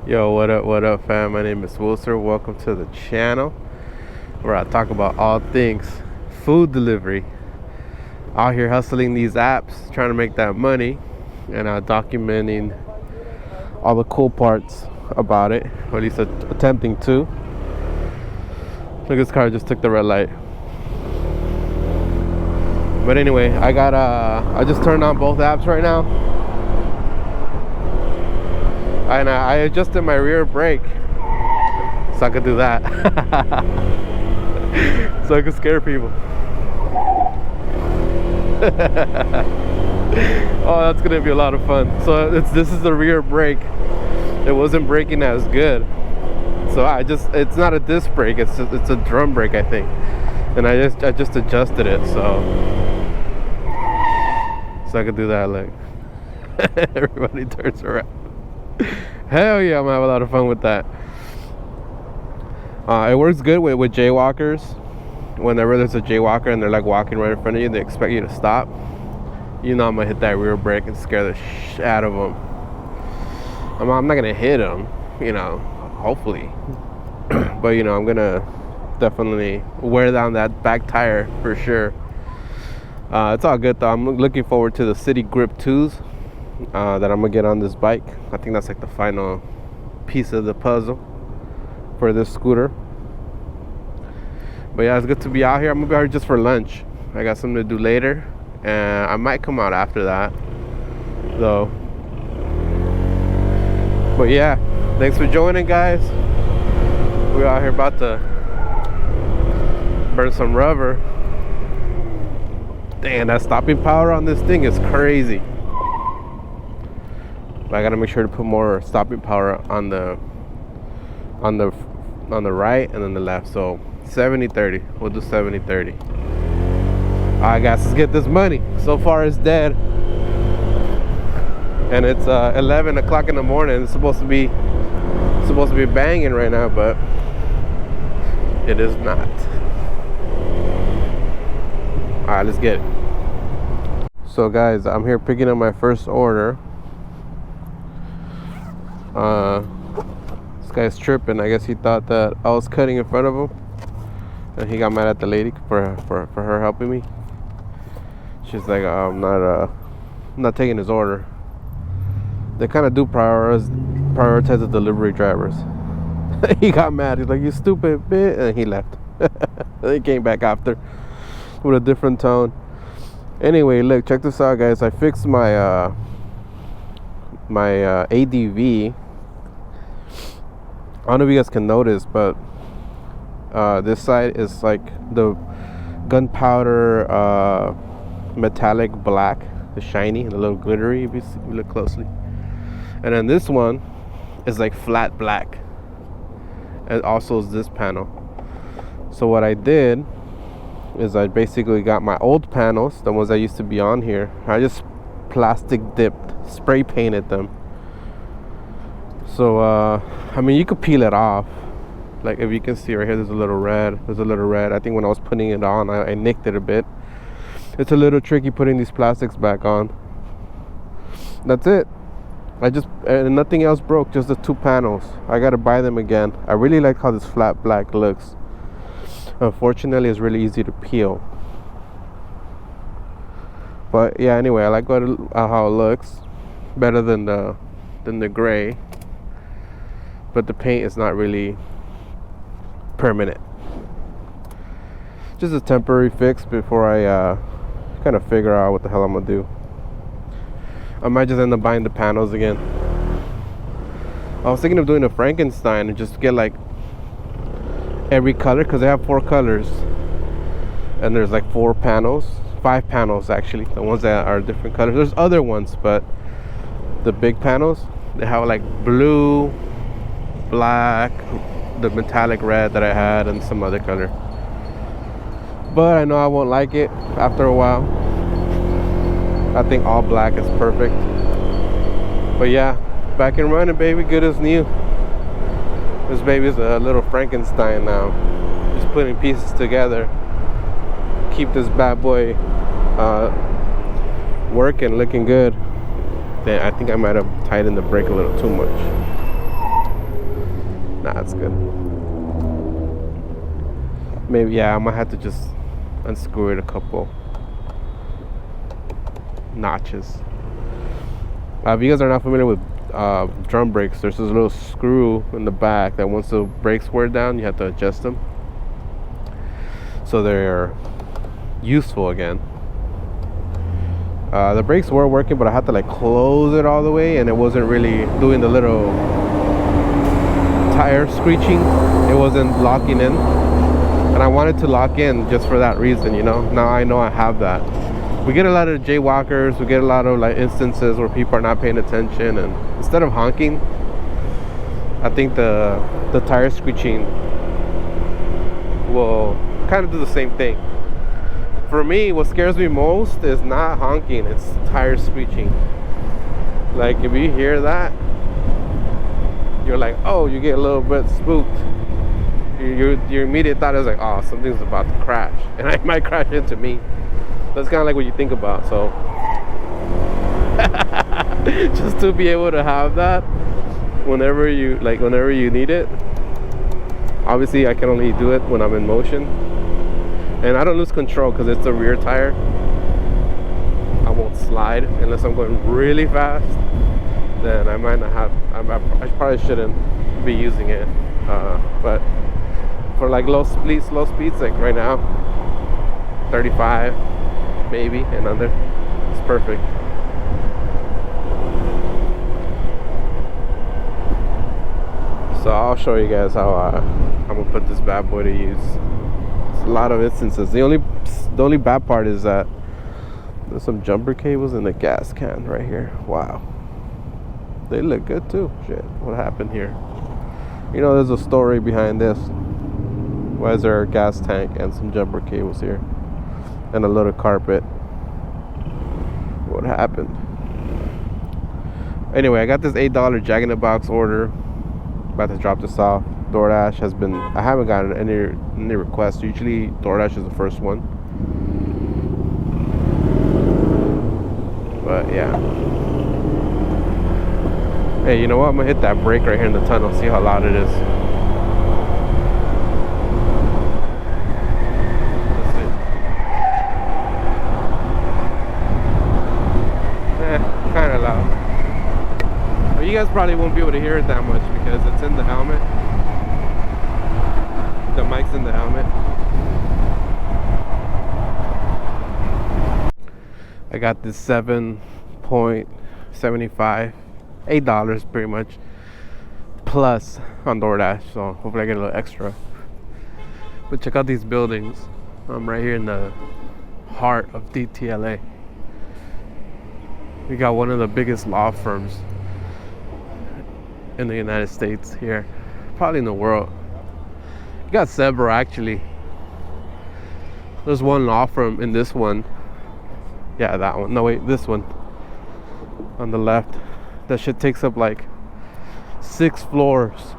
Yo, what up, fam? My name is Wilson. Welcome to the channel where I talk about all things food delivery. Out here hustling these apps, trying to make that money, and documenting all the cool parts about it, or at least attempting to. Look, this car just took the red light. But anyway, I just turned on both apps right now. And I adjusted my rear brake so I could do that. So I could scare people. Oh, that's gonna be a lot of fun. So this is the rear brake. It wasn't braking as good, so it's not a disc brake. It's a drum brake, I think. And I just adjusted it so I could do that. Look, everybody turns around. Hell yeah, I'm gonna have a lot of fun with that. It works good with jaywalkers. Whenever there's a jaywalker and they're like walking right in front of you, they expect you to stop. You know I'm gonna hit that rear brake and scare the shit out of them. I'm not gonna hit them, you know, hopefully. But you know, I'm gonna definitely wear down that back tire for sure. It's all good though. I'm looking forward to the City Grip 2s. That I'm gonna get on this bike. I think that's like the final piece of the puzzle for this scooter. But yeah, it's good to be out here. I'm gonna be out here just for lunch. I got something to do later, and I might come out after that though. But yeah, thanks for joining, guys. We're out here about to burn some rubber. Damn, that stopping power on this thing is crazy. I gotta make sure to put more stopping power on the right and then the left. So 70-30. We'll do 70-30. Alright guys, let's get this money. So far it's dead. And it's 11 o'clock in the morning. It's supposed to be banging right now, but it is not. Alright, let's get it. So guys, I'm here picking up my first order. This guy's tripping. I guess he thought that I was cutting in front of him, and he got mad at the lady for her helping me. She's like, I'm not taking his order. They kind of do prioritize the delivery drivers. He got mad. He's like, you stupid bitch, and he left. He came back after with a different tone. Anyway, look, check this out, guys. I fixed my ADV. I don't know if you guys can notice, but this side is like the gunpowder metallic black, the shiny, the little glittery if you look closely. And then this one is like flat black, and also is this panel. So what I did is I basically got my old panels, the ones that used to be on here. I just plastic dipped, spray painted them. So I mean, you could peel it off. Like if you can see right here, there's a little red. I think when I was putting it on, I nicked it a bit. It's a little tricky putting these plastics back on. That's it. And nothing else broke, just the two panels. I gotta buy them again. I really like how this flat black looks. Unfortunately, it's really easy to peel. But yeah, anyway, I like how it looks. Better than the gray. But the paint is not really permanent. Just a temporary fix before I kind of figure out what the hell I'm gonna do. I might just end up buying the panels again. I was thinking of doing a Frankenstein and just get like every color, because they have 4 colors, and there's like 5 panels actually, the ones that are different colors. There's other ones, but the big panels, they have like blue, black, the metallic red that I had, and some other color. But I know I won't like it after a while. I think all black is perfect. But yeah, back and running, baby, good as new. This baby's a little Frankenstein now. Just putting pieces together. Keep this bad boy working, looking good. Then I think I might have tightened the brake a little too much. Nah, it's good. Maybe, yeah, I might have to just unscrew it a couple notches. If you guys are not familiar with drum brakes, there's this little screw in the back that once the brakes wear down, you have to adjust them so they're useful again. The brakes were working, but I had to like close it all the way, and it wasn't really doing the little tire screeching. It wasn't locking in, and I wanted to lock in just for that reason, you know. Now I know I have that. We get a lot of jaywalkers, we get a lot of like instances where people are not paying attention, and instead of honking, I think the tire screeching will kind of do the same thing. For me, what scares me most is not honking, it's tire screeching. Like if you hear that, you're like, oh, you get a little bit spooked. Your immediate thought is like, oh, something's about to crash, and it might crash into me. That's kind of like what you think about. So just to be able to have that whenever you need it. Obviously I can only do it when I'm in motion, and I don't lose control because it's the rear tire. I won't slide unless I'm going really fast. Then I might not have, I probably shouldn't be using it, but for like low speeds like right now, 35 maybe and under, it's perfect. So I'll show you guys how I'm gonna put this bad boy to use. It's a lot of instances. The only bad part is that there's some jumper cables in the gas can right here. Wow, they look good too. Shit, what happened here? You know, there's a story behind this. Why is there a gas tank and some jumper cables here and a little carpet? What happened? Anyway, I got this $8 Jack in the Box order. About to drop this off. DoorDash has been, I haven't gotten any requests. Usually DoorDash is the first one, but yeah. Hey, you know what? I'm gonna hit that brake right here in the tunnel, see how loud it is. Kind of loud. But you guys probably won't be able to hear it that much because it's in the helmet. The mic's in the helmet. I got this 7.75, $8 pretty much, plus on DoorDash, so hopefully I get a little extra. But check out these buildings. I'm right here in the heart of DTLA. We got one of the biggest law firms in the United States here, probably in the world. We got several actually. There's one law firm in this one. Yeah, that one. No wait, this one on the left. That shit takes up like 6 floors.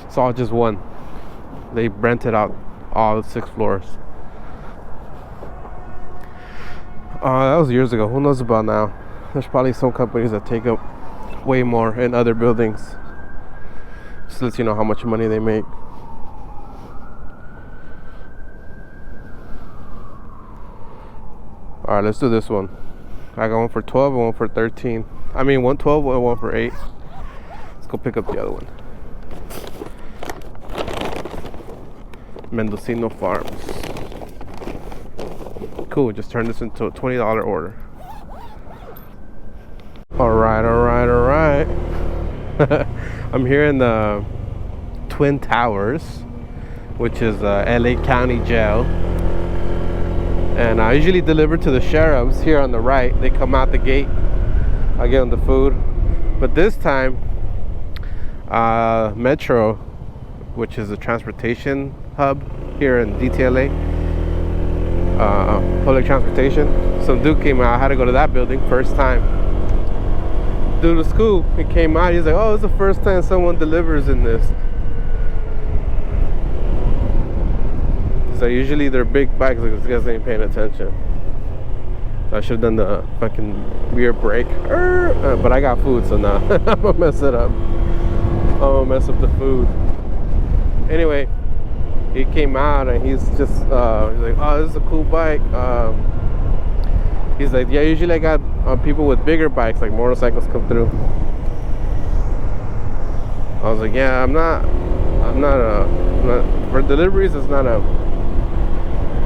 It's all just one. They rented out all the 6 floors. That was years ago. Who knows about now? There's probably some companies that take up way more in other buildings. Just lets you know how much money they make. Alright, let's do this one. I got one for 12 and one for 13. I mean, one 12 and one for 8. Let's go pick up the other one. Mendocino Farms. Cool, just turned this into a $20 order. Alright. I'm here in the Twin Towers, which is LA County Jail. And I usually deliver to the sheriffs here on the right. They come out the gate. I get them the food. But this time, Metro, which is a transportation hub here in DTLA, public transportation. Some dude came out. I had to go to that building first time. Dude was cool. He came out. He's like, "Oh, it's the first time someone delivers in this." So usually they're big bikes. Like, this guys ain't paying attention. So I should have done the fucking rear brake. But I got food, so now I'm gonna mess it up. Oh, mess up the food. Anyway, he came out and he's just he's like, oh, this is a cool bike. He's like, yeah, usually I got people with bigger bikes, like motorcycles, come through. I was like, yeah, I'm not for deliveries. It's not a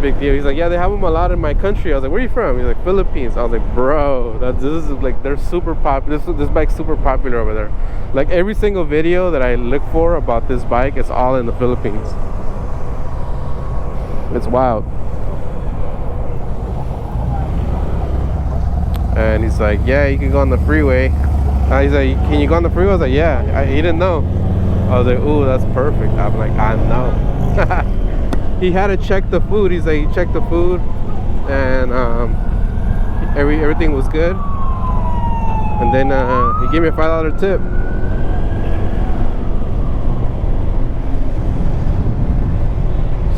big deal. He's like, yeah, they have them a lot in my country. I was like, where are you from? He's like, Philippines. I was like, bro, this is like, they're super popular. This bike's super popular over there. Like every single video that I look for about this bike, it's all in the Philippines. It's wild. And he's like, yeah, you can go on the freeway. He's like, can you go on the freeway? I was like, yeah. He didn't know. I was like, ooh, that's perfect. I'm like, I know. He had to check the food. He's like, he checked the food, and everything was good. And then he gave me a $5 tip.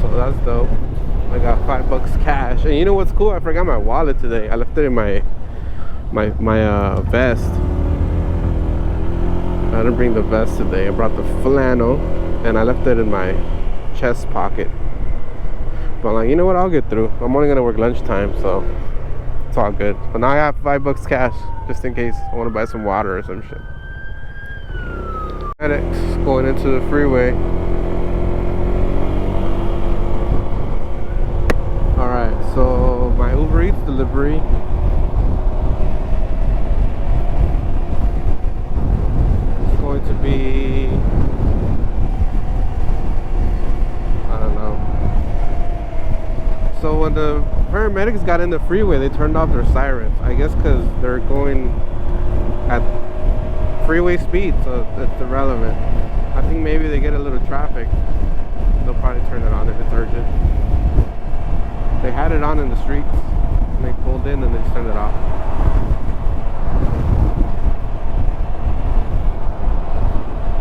So that's dope. I got $5 cash. And you know what's cool? I forgot my wallet today. I left it in my vest. I didn't bring the vest today. I brought the flannel, and I left it in my chest pocket. But I'm like, you know what? I'll get through. I'm only gonna work lunchtime, so it's all good. But now I have $5 cash, just in case I want to buy some water or some shit. Addicts going into the freeway. All right, so my Ubereats delivery. To be, I don't know. So when the paramedics got in the freeway, they turned off their sirens. I guess because they're going at freeway speed, so it's irrelevant. I think maybe they get a little traffic, they'll probably turn it on if it's urgent. They had it on in the streets, and they pulled in and they just turned it off.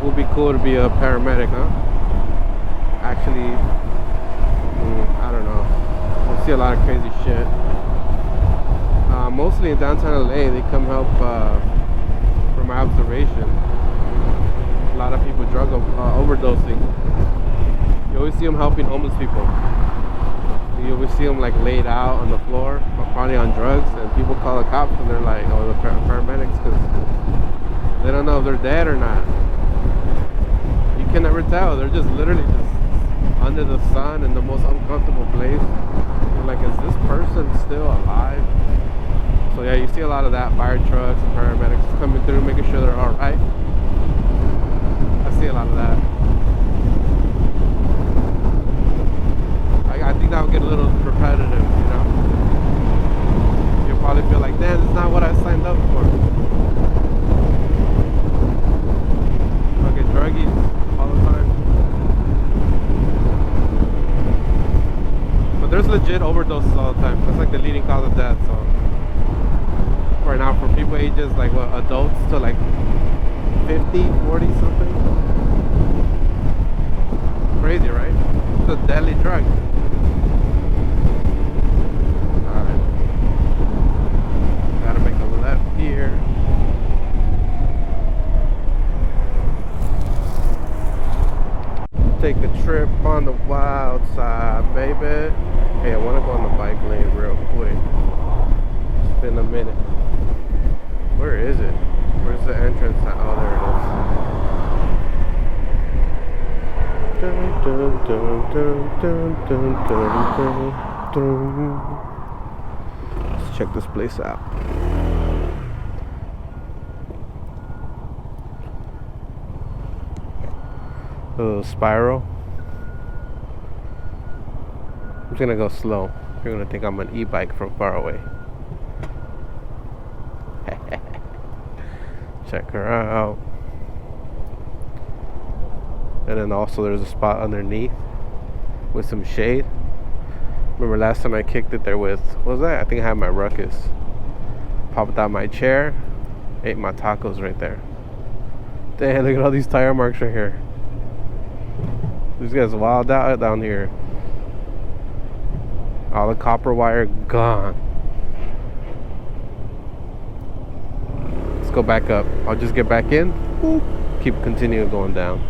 Would be cool to be a paramedic, huh? Actually, I don't know. I see a lot of crazy shit. Mostly in downtown LA, they come help, from my observation. A lot of people drug overdosing. You always see them helping homeless people. You always see them like laid out on the floor, probably on drugs, and people call the cops and they're like, oh, the paramedics, because they don't know if they're dead or not. You can never tell. They're just literally just under the sun in the most uncomfortable place. You're like, is this person still alive? So yeah, you see a lot of that. Fire trucks and paramedics coming through, making sure they're all right. I see a lot of that. I think that would get a little repetitive, you know. You'll probably feel like, damn, this is not what I signed up for. Okay, druggies all the time. But there's legit overdoses all the time. That's like the leading cause of death. So right now, for people ages like what, adults to like 50, 40 something. Crazy, right? It's a deadly drug. Alright. Gotta make a left here. Take a trip on the wild side, baby. Hey, I want to go on the bike lane real quick. It's been a minute. Where is it? Where's the entrance? Oh, there it is. Let's check this place out. A little spiral. I'm just gonna go slow. You're gonna think I'm an e-bike from far away. Check her out. And then also there's a spot underneath with some shade. Remember last time I kicked it there with, what was that? I think I had my ruckus. Popped out my chair, ate my tacos right there. Damn, look at all these tire marks right here. These guys wild out down here. All the copper wire gone. It's go back up. I'll just get back in, boop, keep continuing going down.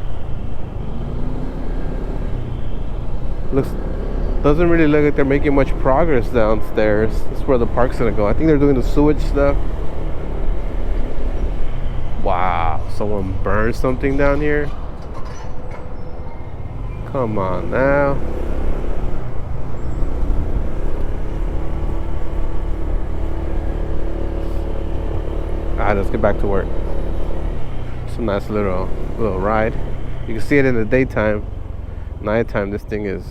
Doesn't really look like they're making much progress downstairs. That's where the park's gonna go. I think they're doing the sewage stuff. Wow, someone burned something down here. Come on now. Alright, let's get back to work. It's a nice little ride. You can see it in the daytime. Nighttime, this thing is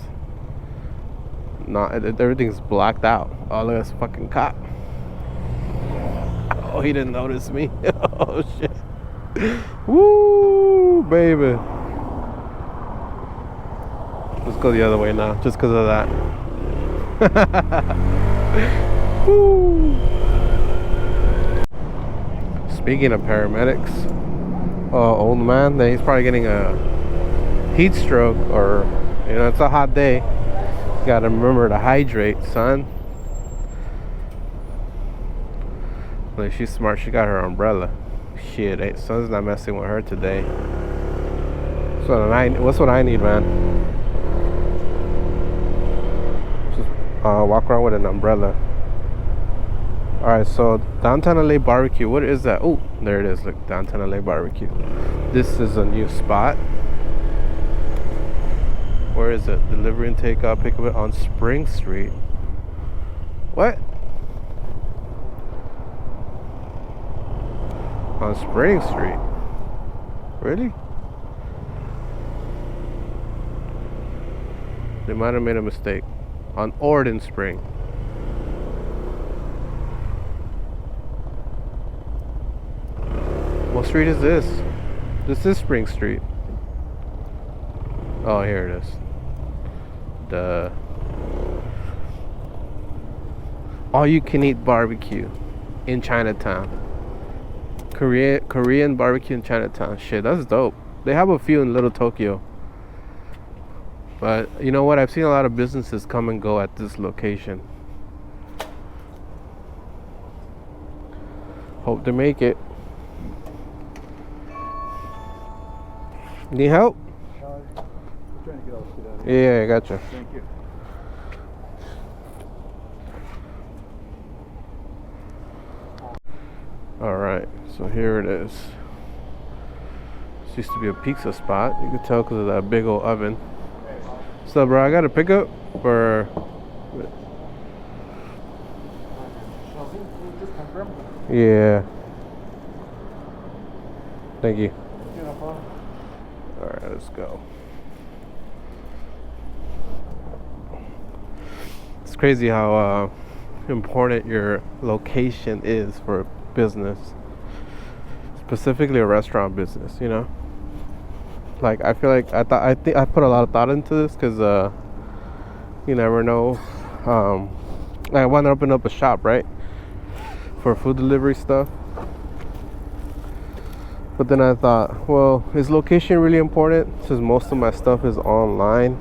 not, everything's blacked out. Oh, look at this fucking cop. Oh, he didn't notice me. Oh shit. Woo, baby. Let's go the other way now, just because of that. Woo. Speaking of paramedics, old man, he's probably getting a heat stroke, or it's a hot day. You gotta remember to hydrate, son. Like, she's smart. She got her umbrella. Shit, son's not messing with her today. What's what I need, man? Just walk around with an umbrella. Alright, so Downtown LA Barbecue. What is that? Oh, there it is. Look, Downtown LA Barbecue. This is a new spot. Where is it? Delivery and takeout, pick up it on Spring Street. What? On Spring Street? Really? They might have made a mistake. On Orden Spring. What street is this? This is Spring Street. Oh, here it is. Duh. All you can eat barbecue in Chinatown. Korean barbecue in Chinatown. Shit, that's dope. They have a few in Little Tokyo. But you know what? I've seen a lot of businesses come and go at this location. Hope to make it. Need help? I'm trying to get all shit out of here. Yeah, I gotcha. Thank you. Alright, so here it is. This used to be a pizza spot. You can tell because of that big old oven. What's up, bro? I got a pickup for... Yeah. Thank you. Alright, let's go. It's crazy how important your location is for a business, specifically a restaurant business. Like, I feel like I think I put a lot of thought into this because you never know. I want to open up a shop, right, for food delivery stuff. But then I thought, well, is location really important? Since most of my stuff is online,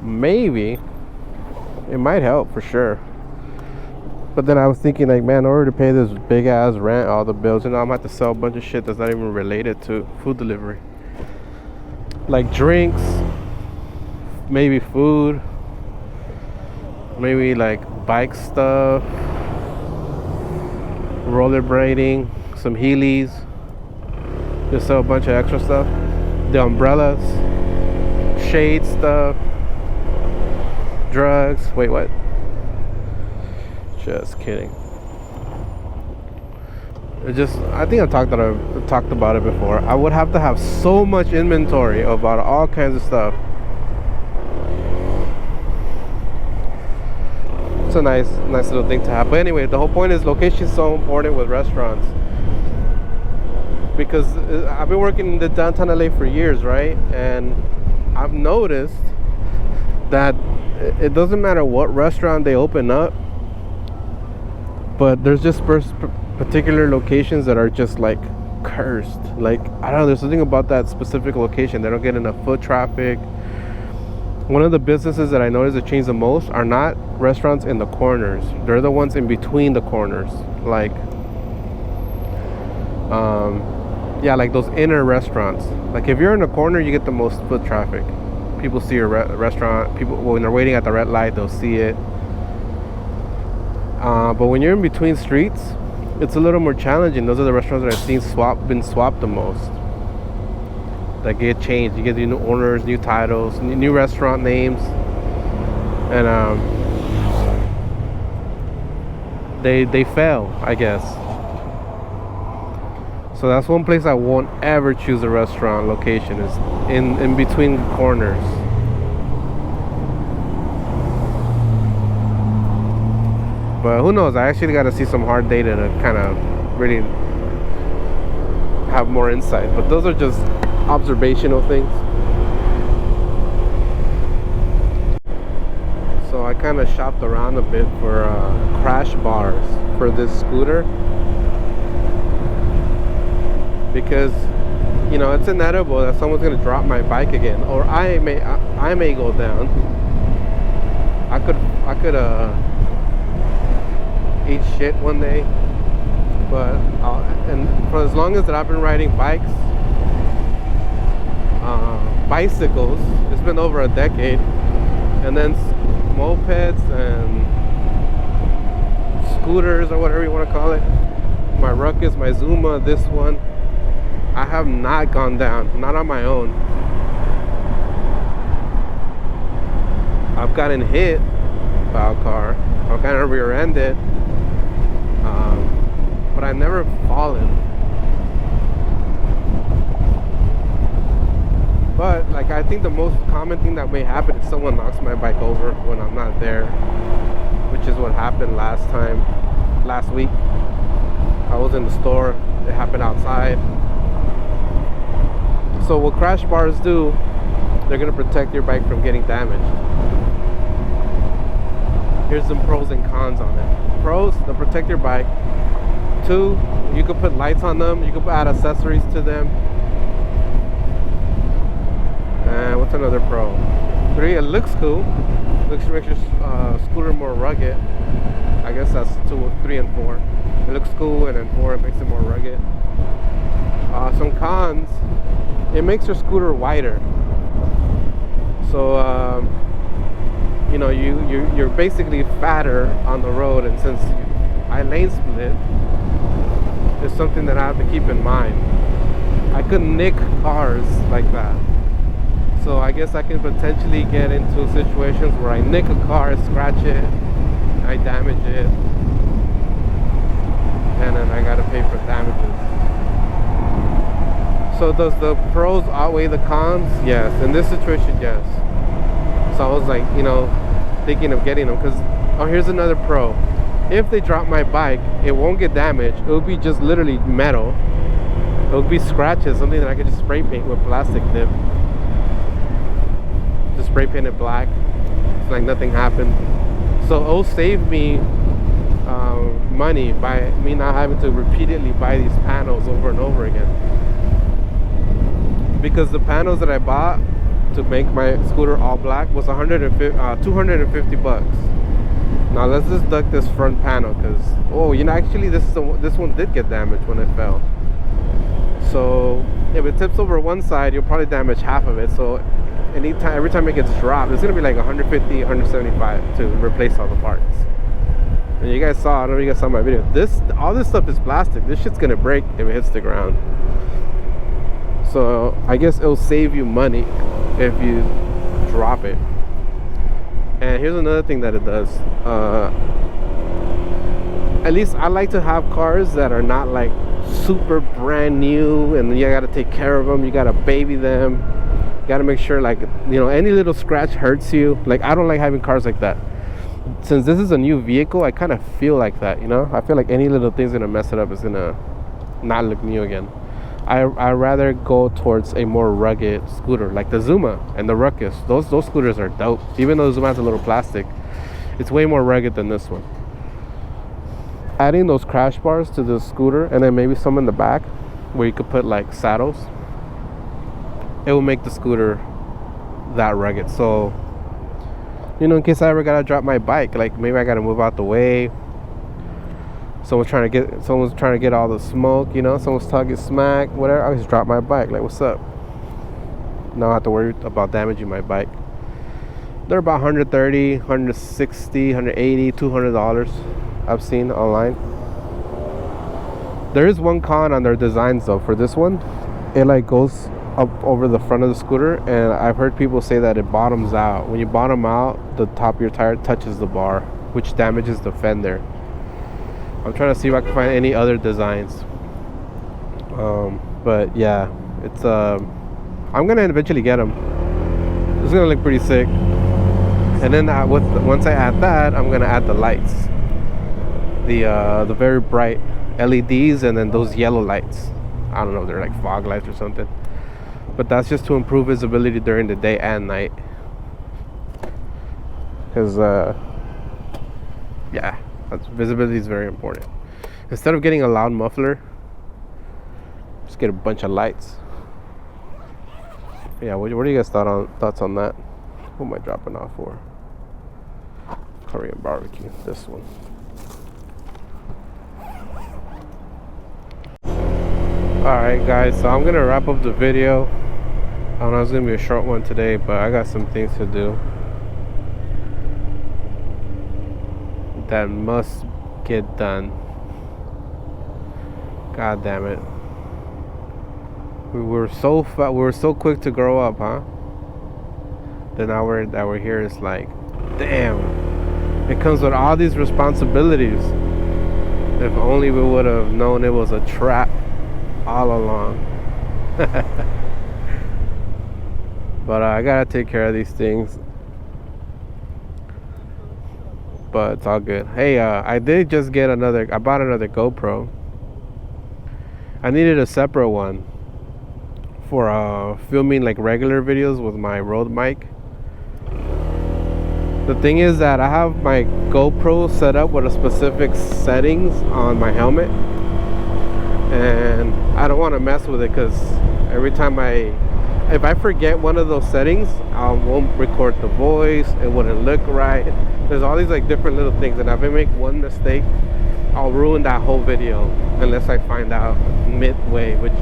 maybe it might help for sure. But then I was thinking, like, man, in order to pay this big ass rent, all the bills, I'm gonna have to sell a bunch of shit that's not even related to food delivery, like drinks, maybe food, maybe like bike stuff, rollerblading, some Heelys, just sell a bunch of extra stuff, the umbrellas, shade stuff, drugs. Wait, what? Just kidding. I think I've talked about it before. I would have to have so much inventory about all kinds of stuff. It's a nice little thing to have. But anyway, the whole point is location is so important with restaurants, because I've been working in the downtown LA for years, right? And I've noticed that it doesn't matter what restaurant they open up, but there's just particular locations that are just like cursed. Like, I don't know, there's something about that specific location. They don't get enough foot traffic. One of the businesses that I noticed that change the most are not restaurants in the corners. They're the ones in between the corners. Like, Yeah, like those inner restaurants. Like if you're in a corner, you get the most foot traffic. People see your restaurant. People, when they're waiting at the red light, they'll see it. But when you're in between streets, it's a little more challenging. Those are the restaurants that I've seen been swapped the most. That get changed. You get new owners, new titles, new restaurant names, and they fail, I guess. So that's one place I won't ever choose a restaurant location, is in between corners. But who knows? I actually got to see some hard data to kind of really have more insight. But those are just observational things. So I kind of shopped around a bit for crash bars for this scooter, because you know it's inevitable that someone's gonna drop my bike again, or I may go down. I could eat shit one day, but and for as long as that I've been riding bikes, bicycles, it's been over a decade, and then mopeds and scooters or whatever you want to call it, my Ruckus, my Zuma, this one, I have not gone down, not on my own. I've gotten hit by a car, I've kind of rear-ended, but I've never fallen. But like, I think the most common thing that may happen is someone knocks my bike over when I'm not there, which is what happened last week. I was in the store, it happened outside. So what crash bars do, they're gonna protect your bike from getting damaged. Here's some pros and cons on it. Pros, they'll protect your bike. 2, you could put lights on them, you could add accessories to them. And what's another pro? 3, it looks cool. Makes your scooter more rugged. I guess that's 2, 3, and 4. It looks cool, and then 4, it makes it more rugged. Some cons, it makes your scooter wider. So you know, you're basically fatter on the road, and since I lane split, it's something that I have to keep in mind. I could nick cars like that. So I guess I can potentially get into situations where I nick a car, scratch it, I damage it, and then I gotta pay for damages. So does the pros outweigh the cons? Yes. In this situation, yes. So I was like, you know, thinking of getting them, because here's another pro. If they drop my bike, it won't get damaged. It will be just literally metal. It will be scratches, something that I could just spray paint with plastic dip. Just spray paint it black. It's like nothing happened. So it'll save me money by me not having to repeatedly buy these panels over and over again. Because the panels that I bought to make my scooter all black was 250 bucks. Now let's just deduct this front panel, because you know, actually this one did get damaged when it fell. So if it tips over one side, you'll probably damage half of it. So every time it gets dropped, it's gonna be like 150, 175 to replace all the parts. And you guys saw, I don't know if you guys saw my video, all this stuff is plastic. This shit's gonna break if it hits the ground. So I guess it'll save you money if you drop it. And here's another thing that it does. At least I like to have cars that are not like super brand new, and you gotta take care of them, you gotta baby them, you gotta make sure, like, you know, any little scratch hurts you. Like, I don't like having cars like that. Since this is a new vehicle, I kind of feel like that, you know. I feel like any little thing's gonna mess it up, it's gonna not look new again. I rather go towards a more rugged scooter like the Zuma and the Ruckus. Those scooters are dope. Even though the Zuma has a little plastic, it's way more rugged than this one. Adding those crash bars to the scooter, and then maybe some in the back where you could put like saddles, it will make the scooter that rugged. So, you know, in case I ever gotta drop my bike, like maybe I gotta move out the way, someone's trying to get all the smoke, you know, someone's talking smack, whatever, I just drop my bike, like, what's up? Now I don't have to worry about damaging my bike. They're about $130, $160, $180, $200 I've seen online. There is one con on their designs though. For this one, it like goes up over the front of the scooter, and I've heard people say that it bottoms out. When you bottom out, the top of your tire touches the bar, which damages the fender. I'm trying to see if I can find any other designs. But yeah, it's I'm gonna eventually get them. It's gonna look pretty sick. And then once I add that, I'm gonna add the lights, the very bright LEDs, and then those yellow lights. I don't know if they're like fog lights or something, but that's just to improve visibility during the day and night. Because yeah, visibility is very important. Instead of getting a loud muffler, just get a bunch of lights. Yeah, what do you guys thoughts on that? Who am I dropping off for? Korean barbecue, this one. Alright guys, so I'm gonna wrap up the video. I don't know, it's gonna be a short one today, but I got some things to do that must get done. God damn it. We were so quick to grow up, huh? Then now we're here, it's like, damn, it comes with all these responsibilities. If only we would have known it was a trap all along. But I gotta take care of these things. But it's all good. Hey, I did just get I bought another GoPro. I needed a separate one for filming like regular videos with my Rode mic. The thing is that I have my GoPro set up with a specific settings on my helmet, and I don't want to mess with it because every time if I forget one of those settings, I won't record the voice, it wouldn't look right. There's all these like different little things, and if I make one mistake, I'll ruin that whole video unless I find out midway, which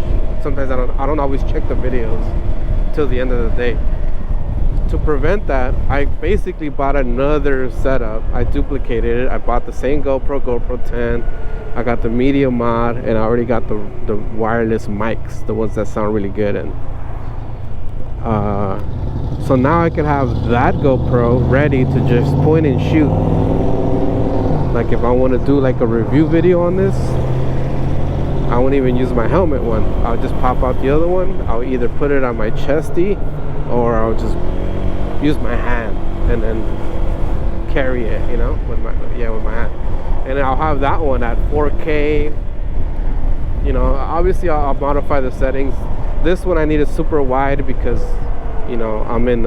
sometimes I don't always check the videos till the end of the day. To prevent that, I basically bought another setup. I duplicated it. I bought the same GoPro 10. I got the media mod, and I already got the wireless mics, the ones that sound really good. And so now I can have that GoPro ready to just point and shoot. Like if I want to do like a review video on this, I won't even use my helmet one. I'll just pop out the other one. I'll either put it on my chesty, or I'll just use my hand and then carry it, you know, with my hand. And I'll have that one at 4K. You know, obviously I'll modify the settings. This one I need it super wide because, you know, I'm in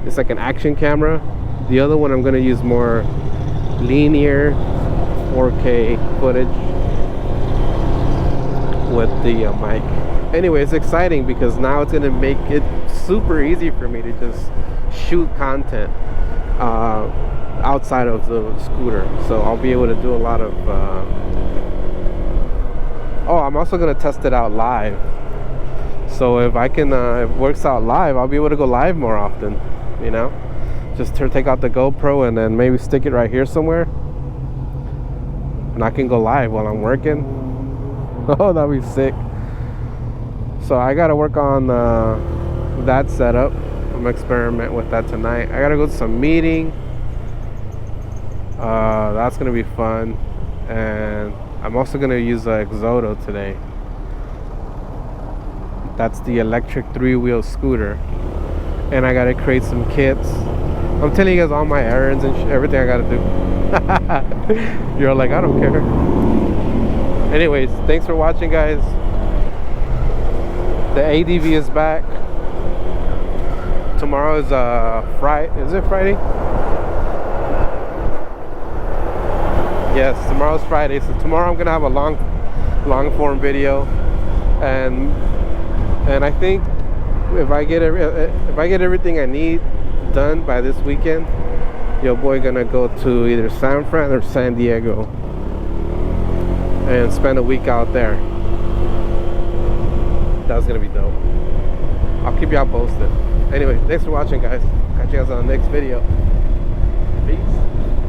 it's like an action camera. The other one I'm gonna use more linear 4K footage with the mic. Anyway, it's exciting because now it's gonna make it super easy for me to just shoot content outside of the scooter. So I'll be able to do a lot of I'm also gonna test it out live. So if I can if it works out live, I'll be able to go live more often, you know. Just take out the GoPro and then maybe stick it right here somewhere, and I can go live while I'm working. Oh, that'd be sick. So I gotta work on that setup. I'm gonna experiment with that tonight. I gotta go to some meeting. That's gonna be fun. And I'm also gonna use Exodo today. That's the electric 3-wheel scooter. And I gotta create some kits. I'm telling you guys all my errands and everything I gotta do. You're like, I don't care. Anyways, thanks for watching, guys. The ADV is back. Tomorrow is Friday. Is it Friday? Yes, tomorrow's Friday. So tomorrow I'm gonna have a long form video, and I think if I get everything I need done by this weekend, your boy gonna go to either San Fran or San Diego. and spend a week out there. That's gonna be dope. I'll keep y'all posted. Anyway, thanks for watching, guys. Catch you guys on the next video. Peace.